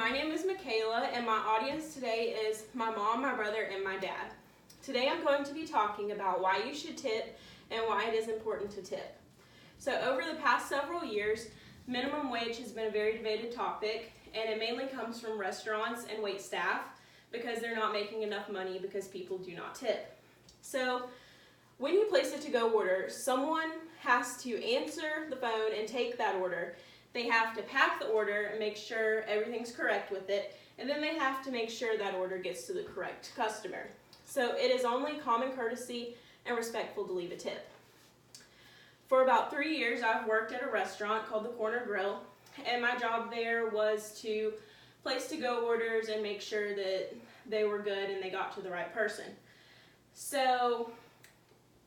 My name is Michaela, and my audience today is my mom, my brother, and my dad. Today I'm going to be talking about why you should tip and why it is important to tip. So over the past several years, minimum wage has been a very debated topic, and it mainly comes from restaurants and wait staff because they're not making enough money because people do not tip. So when you place a to-go order, someone has to answer the phone and take that order. They have to pack the order and make sure everything's correct with it, and then they have to make sure that order gets to the correct customer. So it is only common courtesy and respectful to leave a tip. For about 3 years, I've worked at a restaurant called the Corner Grill, and my job there was to place to-go orders and make sure that they were good and they got to the right person. So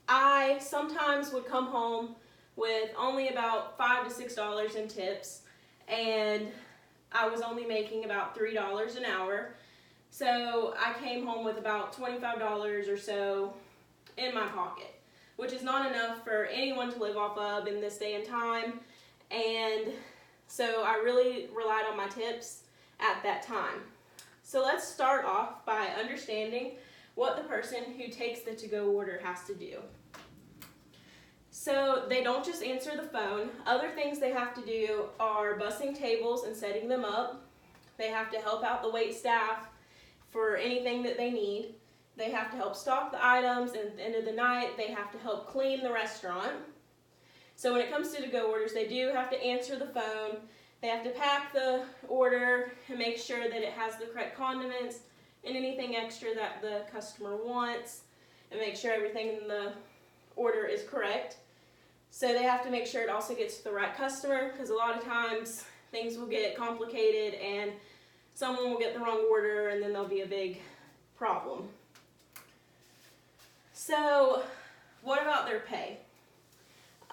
I sometimes would come home with only about $5 to $6 in tips, and I was only making about $3 an hour. So I came home with about $25 or so in my pocket, which is not enough for anyone to live off of in this day and time. And so I really relied on my tips at that time. So let's start off by understanding what the person who takes the to-go order has to do. So they don't just answer the phone. Other things they have to do are bussing tables and setting them up. They have to help out the wait staff for anything that they need. They have to help stock the items, and at the end of the night, they have to help clean the restaurant. So when it comes to-go orders, they do have to answer the phone. They have to pack the order and make sure that it has the correct condiments and anything extra that the customer wants, and make sure everything in the order is correct. So they have to make sure it also gets to the right customer, because a lot of times things will get complicated and someone will get the wrong order and then there'll be a big problem. So what about their pay?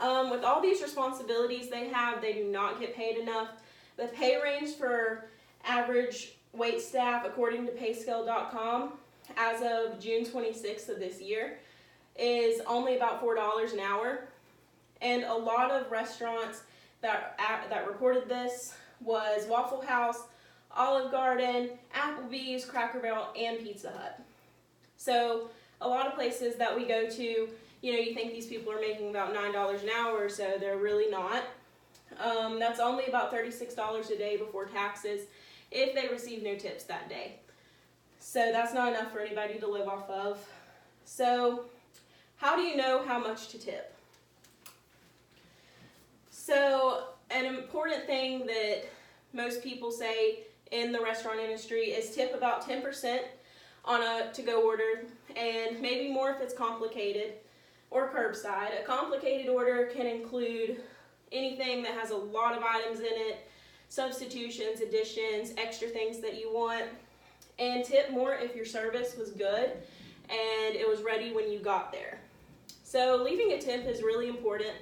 With all these responsibilities they have, they do not get paid enough. The pay range for average wait staff, according to payscale.com, as of June 26th of this year, is only about $4 an hour. And a lot of restaurants that reported this was Waffle House, Olive Garden, Applebee's, Cracker Barrel, and Pizza Hut. So a lot of places that we go to, you think these people are making about $9 an hour, so they're really not. That's only about $36 a day before taxes if they receive no tips that day. So that's not enough for anybody to live off of. So how do you know how much to tip? So an important thing that most people say in the restaurant industry is tip about 10% on a to-go order, and maybe more if it's complicated or curbside. A complicated order can include anything that has a lot of items in it, substitutions, additions, extra things that you want, and tip more if your service was good and it was ready when you got there. So leaving a tip is really important,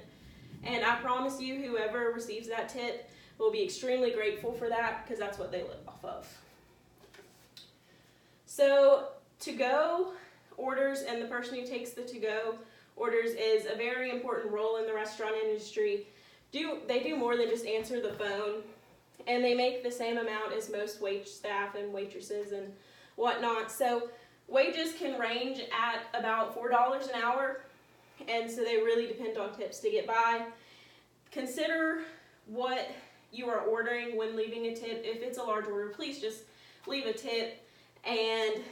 and I promise you whoever receives that tip will be extremely grateful for that, because that's what they live off of. So to-go orders and the person who takes the to-go orders is a very important role in the restaurant industry. They do more than just answer the phone, and they make the same amount as most wait staff and waitresses and whatnot. So wages can range at about $4 an hour, and so they really depend on tips to get by. Consider what you are ordering when leaving a tip. If it's a large order, please just leave a tip. And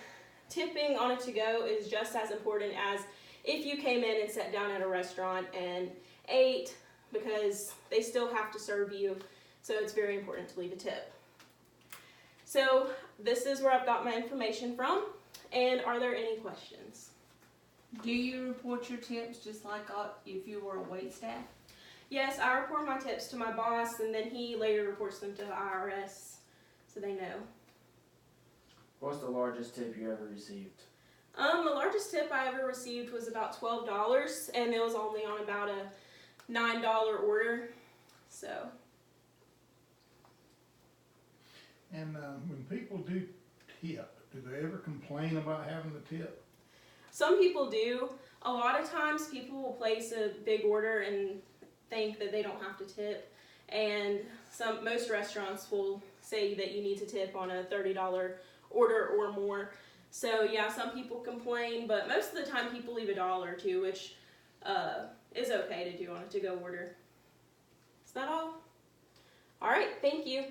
tipping on a to-go is just as important as if you came in and sat down at a restaurant and ate, because they still have to serve you. So it's very important to leave a tip. So this is where I've got my information from. And are there any questions? Do you report your tips just like if you were a wait staff? Yes, I report my tips to my boss, and then he later reports them to the IRS, so they know. What's the largest tip you ever received? The largest tip I ever received was about $12, and it was only on about a $9 order, so. And when people do tip, do they ever complain about having to tip? Some people do. A lot of times people will place a big order and think that they don't have to tip, and most restaurants will say that you need to tip on a $30 order or more. So yeah, some people complain, but most of the time people leave $1 or $2, which is okay to do on a to-go order. Is that all? All right, thank you.